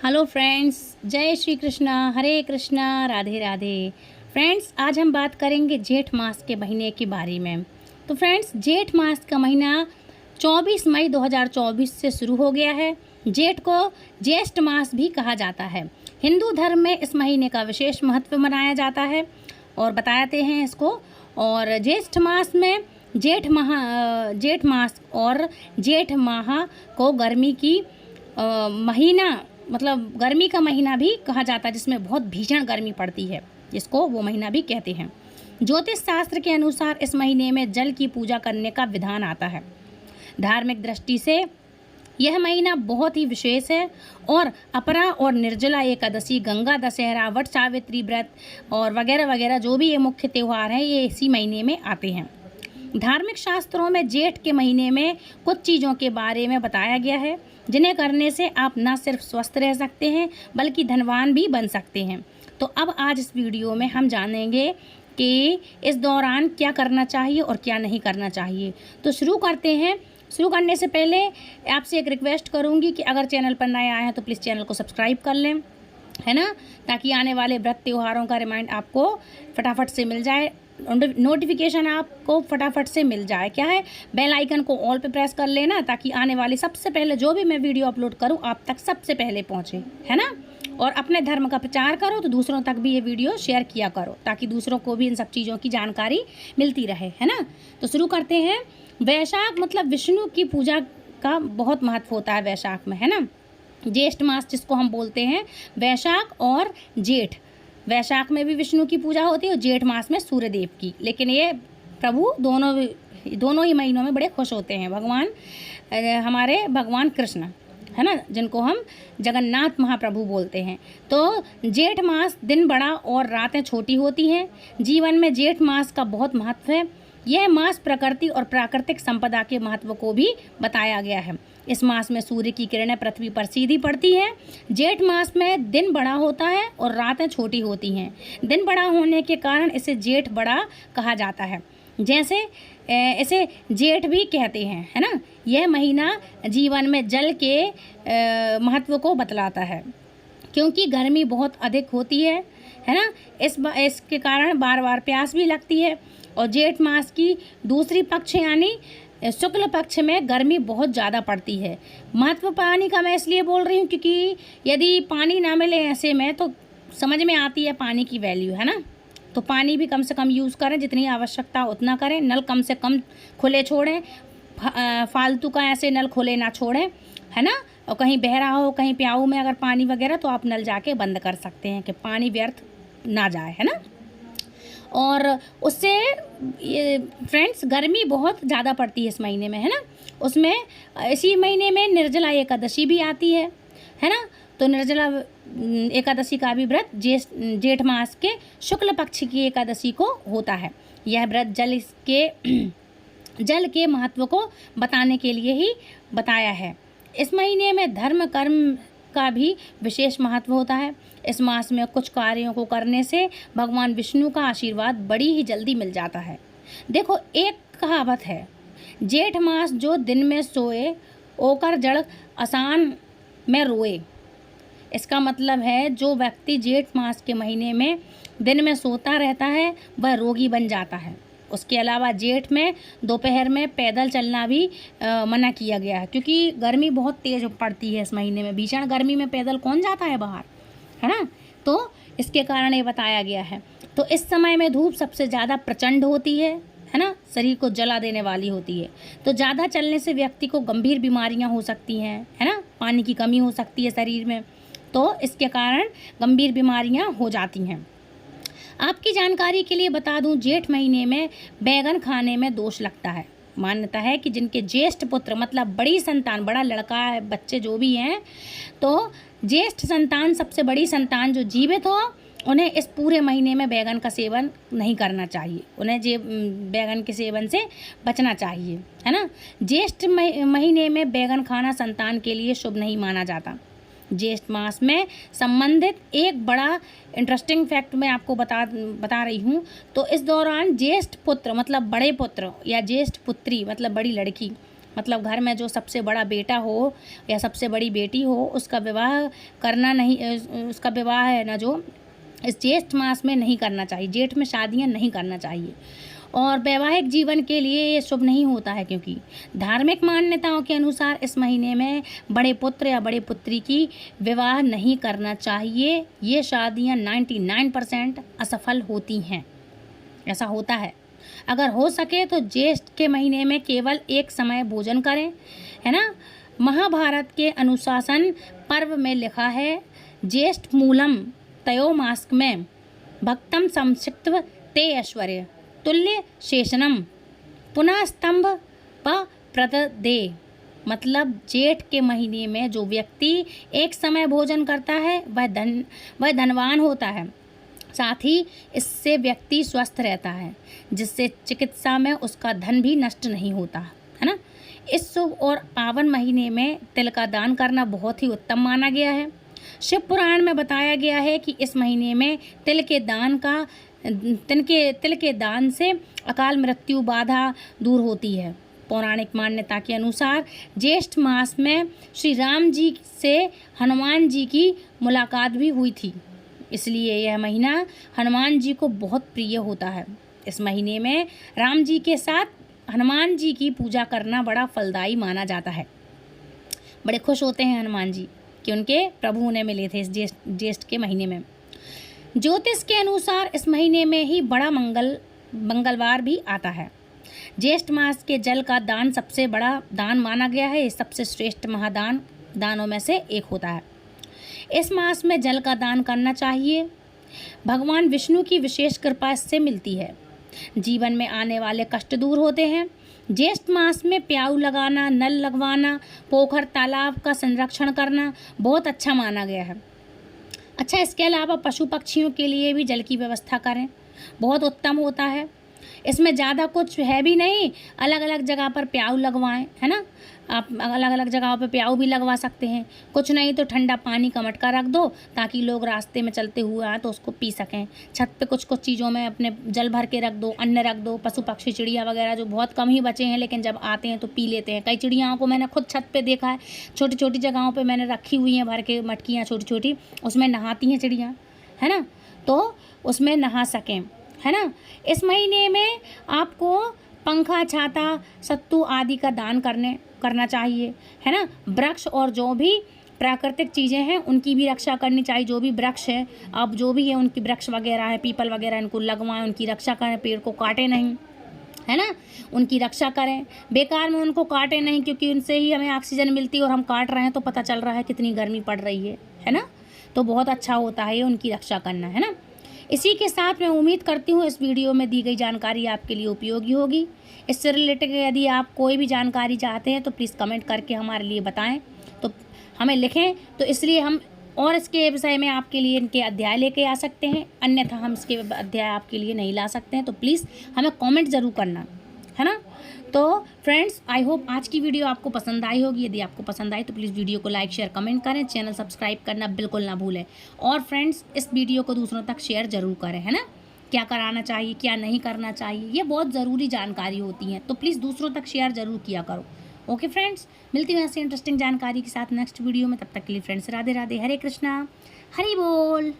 Hello friends, जय श्री कृष्णा, हरे Krishna, Radhe Radhe. Friends, आज हम बात करेंगे जेठ मास के महीने के बारे में। तो फ्रेंड्स, जेठ मास का महीना 24 मई 2024 से शुरू हो गया है। जेठ को ज्येष्ठ मास भी कहा जाता है। हिंदू धर्म में इस महीने का विशेष महत्व मनाया जाता है और बताते हैं इसको। और ज्येष्ठ मास में जेठ मास और जेठ माह को गर्मी की महीना मतलब गर्मी का महीना भी कहा जाता है, जिसमें बहुत भीषण गर्मी पड़ती है, जिसको वो महीना भी कहते हैं। ज्योतिष शास्त्र के अनुसार इस महीने में जल की पूजा करने का विधान आता है। धार्मिक दृष्टि से यह महीना बहुत ही विशेष है और अपरा और निर्जला एकादशी, गंगा दशहरा, वट सावित्री व्रत और वगैरह वगैरह जो भी ये मुख्य त्यौहार हैं, ये इसी महीने में आते हैं। धार्मिक शास्त्रों में जेठ के महीने में कुछ चीज़ों के बारे में बताया गया है, जिन्हें करने से आप न सिर्फ स्वस्थ रह सकते हैं बल्कि धनवान भी बन सकते हैं। तो अब आज इस वीडियो में हम जानेंगे कि इस दौरान क्या करना चाहिए और क्या नहीं करना चाहिए। तो शुरू करते हैं। शुरू करने से पहले आपसे एक रिक्वेस्ट करूंगी कि अगर चैनल पर नए आए हैं तो प्लीज़ चैनल को सब्सक्राइब कर लें, है ना, ताकि आने वाले व्रत त्योहारों का रिमाइंड आपको फटाफट से मिल जाए, नोटिफिकेशन आपको फटाफट से मिल जाए। क्या है, बेल आइकन को ऑल पे प्रेस कर लेना, ताकि आने वाली सबसे पहले जो भी मैं वीडियो अपलोड करूं आप तक सबसे पहले पहुंचे, है ना। और अपने धर्म का प्रचार करो तो दूसरों तक भी ये वीडियो शेयर किया करो, ताकि दूसरों को भी इन सब चीज़ों की जानकारी मिलती रहे, है ना। तो शुरू करते हैं। वैशाख मतलब विष्णु की पूजा का बहुत महत्व होता है वैशाख में, है ना। ज्येष्ठ मास जिसको हम बोलते हैं, वैशाख और जेठ। वैशाख में भी विष्णु की पूजा होती है और जेठ मास में सूर्यदेव की। लेकिन ये प्रभु दोनों ही महीनों में बड़े खुश होते हैं। हमारे भगवान कृष्ण, है ना, जिनको हम जगन्नाथ महाप्रभु बोलते हैं। तो जेठ मास दिन बड़ा और रातें छोटी होती हैं। जीवन में जेठ मास का बहुत महत्व है। यह मास प्रकृति और प्राकृतिक संपदा के महत्व को भी बताया गया है। इस मास में सूर्य की किरणें पृथ्वी पर सीधी पड़ती हैं। जेठ मास में दिन बड़ा होता है और रातें छोटी होती हैं। दिन बड़ा होने के कारण इसे जेठ बड़ा कहा जाता है, जैसे इसे जेठ भी कहते हैं, है ना। यह महीना जीवन में जल के महत्व को बतलाता है, क्योंकि गर्मी बहुत अधिक होती है ना। इसके कारण बार बार प्यास भी लगती है। और जेठ मास की दूसरी पक्ष यानी शुक्ल पक्ष में गर्मी बहुत ज़्यादा पड़ती है। महत्व पानी का मैं इसलिए बोल रही हूँ क्योंकि यदि पानी ना मिले ऐसे में तो समझ में आती है पानी की वैल्यू, है ना। तो पानी भी कम से कम यूज़ करें, जितनी आवश्यकता उतना करें। नल कम से कम खुले छोड़ें, फालतू का ऐसे नल खुले ना छोड़ें, है ना। और कहीं बह रहा हो, कहीं प्याऊ में अगर पानी वगैरह, तो आप नल जाके बंद कर सकते हैं कि पानी व्यर्थ ना जाए, है ना। और उससे ये फ्रेंड्स गर्मी बहुत ज़्यादा पड़ती है इस महीने में, है ना। उसमें इसी महीने में निर्जला एकादशी भी आती है ना। तो निर्जला एकादशी का भी व्रत जेठ मास के शुक्ल पक्ष की एकादशी को होता है। यह व्रत जल के महत्व को बताने के लिए ही बताया है। इस महीने में धर्म कर्म का भी विशेष महत्व होता है। इस मास में कुछ कार्यों को करने से भगवान विष्णु का आशीर्वाद बड़ी ही जल्दी मिल जाता है। देखो, एक कहावत है, जेठ मास जो दिन में सोए ओकर जड़ आसान में रोए। इसका मतलब है जो व्यक्ति जेठ मास के महीने में दिन में सोता रहता है वह रोगी बन जाता है। उसके अलावा जेठ में दोपहर में पैदल चलना भी मना किया गया है, क्योंकि गर्मी बहुत तेज़ पड़ती है इस महीने में। भीषण गर्मी में पैदल कौन जाता है बाहर, है ना। तो इसके कारण ये बताया गया है। तो इस समय में धूप सबसे ज़्यादा प्रचंड होती है ना, शरीर को जला देने वाली होती है। तो ज़्यादा चलने से व्यक्ति को गंभीर बीमारियां हो सकती हैं, है ना। पानी की कमी हो सकती है शरीर में, तो इसके कारण गंभीर बीमारियां हो जाती हैं। आपकी जानकारी के लिए बता दूं, जेठ महीने में बैगन खाने में दोष लगता है। मान्यता है कि जिनके ज्येष्ठ पुत्र मतलब बड़ी संतान, बड़ा लड़का है, बच्चे जो भी हैं, तो ज्येष्ठ संतान, सबसे बड़ी संतान जो जीवित हो, उन्हें इस पूरे महीने में बैगन का सेवन नहीं करना चाहिए। उन्हें बैगन के सेवन से बचना चाहिए, है ना। ज्येष्ठ महीने में बैगन खाना संतान के लिए शुभ नहीं माना जाता। ज्येष्ठ मास में संबंधित एक बड़ा इंटरेस्टिंग फैक्ट मैं आपको बता रही हूँ। तो इस दौरान ज्येष्ठ पुत्र मतलब बड़े पुत्र या ज्येष्ठ पुत्री मतलब बड़ी लड़की मतलब घर में जो सबसे बड़ा बेटा हो या सबसे बड़ी बेटी हो उसका विवाह करना नहीं, उसका विवाह है ना जो इस ज्येष्ठ मास में नहीं करना चाहिए। जेठ में शादियां नहीं करना चाहिए और वैवाहिक जीवन के लिए ये शुभ नहीं होता है, क्योंकि धार्मिक मान्यताओं के अनुसार इस महीने में बड़े पुत्र या बड़े पुत्री की विवाह नहीं करना चाहिए। ये शादियां 99% असफल होती हैं, ऐसा होता है। अगर हो सके तो ज्येष्ठ के महीने में केवल एक समय भोजन करें, है ना। महाभारत के अनुशासन पर्व में लिखा है, ज्येष्ठ मूलम तयो मास में भक्तम संसिक्त्व ते ऐश्वर्य तुल्य शेषनम पुनः स्तंभ प प्रददे। मतलब जेठ के महीने में जो व्यक्ति एक समय भोजन करता है वह धनवान होता है, साथ ही इससे व्यक्ति स्वस्थ रहता है, जिससे चिकित्सा में उसका धन भी नष्ट नहीं होता, है ना। इस शुभ और पावन महीने में तिल का दान करना बहुत ही उत्तम माना गया है। शिव पुराण में बताया गया है कि इस महीने में तिल के दान से अकाल मृत्यु बाधा दूर होती है। पौराणिक मान्यता के अनुसार ज्येष्ठ मास में श्री राम जी से हनुमान जी की मुलाकात भी हुई थी, इसलिए यह महीना हनुमान जी को बहुत प्रिय होता है। इस महीने में राम जी के साथ हनुमान जी की पूजा करना बड़ा फलदायी माना जाता है। बड़े खुश होते हैं हनुमान जी कि उनके प्रभु उन्हें मिले थे इस ज्येष्ठ के महीने में। ज्योतिष के अनुसार इस महीने में ही बड़ा मंगलवार भी आता है। ज्येष्ठ मास के जल का दान सबसे बड़ा दान माना गया है। सबसे श्रेष्ठ दानों में से एक होता है। इस मास में जल का दान करना चाहिए। भगवान विष्णु की विशेष कृपा इससे मिलती है। जीवन में आने वाले कष्ट दूर होते हैं। ज्येष्ठ मास में प्याऊ लगाना, नल लगवाना, पोखर तालाब का संरक्षण करना बहुत अच्छा माना गया है। अच्छा, इसके अलावा पशु पक्षियों के लिए भी जल की व्यवस्था करें, बहुत उत्तम होता है। इसमें ज़्यादा कुछ है भी नहीं, अलग अलग जगह पर प्याऊ लगवाएं, है ना। आप अलग अलग जगहों पे प्याऊ भी लगवा सकते हैं। कुछ नहीं तो ठंडा पानी का मटका रख दो ताकि लोग रास्ते में चलते हुए आए तो उसको पी सकें। छत पे कुछ चीज़ों में अपने जल भर के रख दो, अन्न रख दो। पशु पक्षी चिड़िया वगैरह जो बहुत कम ही बचे हैं लेकिन जब आते हैं तो पी लेते हैं। कई चिड़ियाओं को मैंने खुद छत पे देखा है, छोटी छोटी जगहों पर मैंने रखी हुई हैं भर के मटकियाँ छोटी छोटी, उसमें नहाती हैं चिड़ियाँ, है ना, तो उसमें नहा सकें, है ना। इस महीने में आपको पंखा, छाता, सत्तू आदि का दान करना चाहिए, है ना। वृक्ष और जो भी प्राकृतिक चीज़ें हैं उनकी भी रक्षा करनी चाहिए। जो भी वृक्ष है, अब जो भी है उनकी वृक्ष वगैरह है, पीपल वगैरह, इनको लगवाएं, उनकी रक्षा करें, पेड़ को काटें नहीं, है ना, उनकी रक्षा करें, बेकार में उनको काटें नहीं, क्योंकि उनसे ही हमें ऑक्सीजन मिलती है और हम काट रहे हैं तो पता चल रहा है कितनी गर्मी पड़ रही है ना। तो बहुत अच्छा होता है उनकी रक्षा करना, है ना। इसी के साथ मैं उम्मीद करती हूँ इस वीडियो में दी गई जानकारी आपके लिए उपयोगी होगी। इससे रिलेटेड यदि आप कोई भी जानकारी चाहते हैं तो प्लीज़ कमेंट करके हमारे लिए बताएं, तो हमें लिखें, तो इसलिए हम और इसके विषय में आपके लिए इनके अध्याय लेके आ सकते हैं, अन्यथा हम इसके अध्याय आपके लिए नहीं ला सकते हैं। तो प्लीज़ हमें कमेंट ज़रूर करना, है ना। तो फ्रेंड्स, आई होप आज की वीडियो आपको पसंद आई होगी। यदि आपको पसंद आई तो प्लीज़ वीडियो को लाइक, शेयर, कमेंट करें। चैनल सब्सक्राइब करना बिल्कुल ना भूलें। और फ्रेंड्स, इस वीडियो को दूसरों तक शेयर ज़रूर करें, है ना। क्या कराना चाहिए, क्या नहीं करना चाहिए, ये बहुत ज़रूरी जानकारी होती है, तो प्लीज़ दूसरों तक शेयर ज़रूर किया करो। ओके फ्रेंड्स, मिलती हूँ ऐसी इंटरेस्टिंग जानकारी के साथ नेक्स्ट वीडियो में। तब तक के लिए फ्रेंड्स, राधे राधे, हरे कृष्णा, हरि बोल।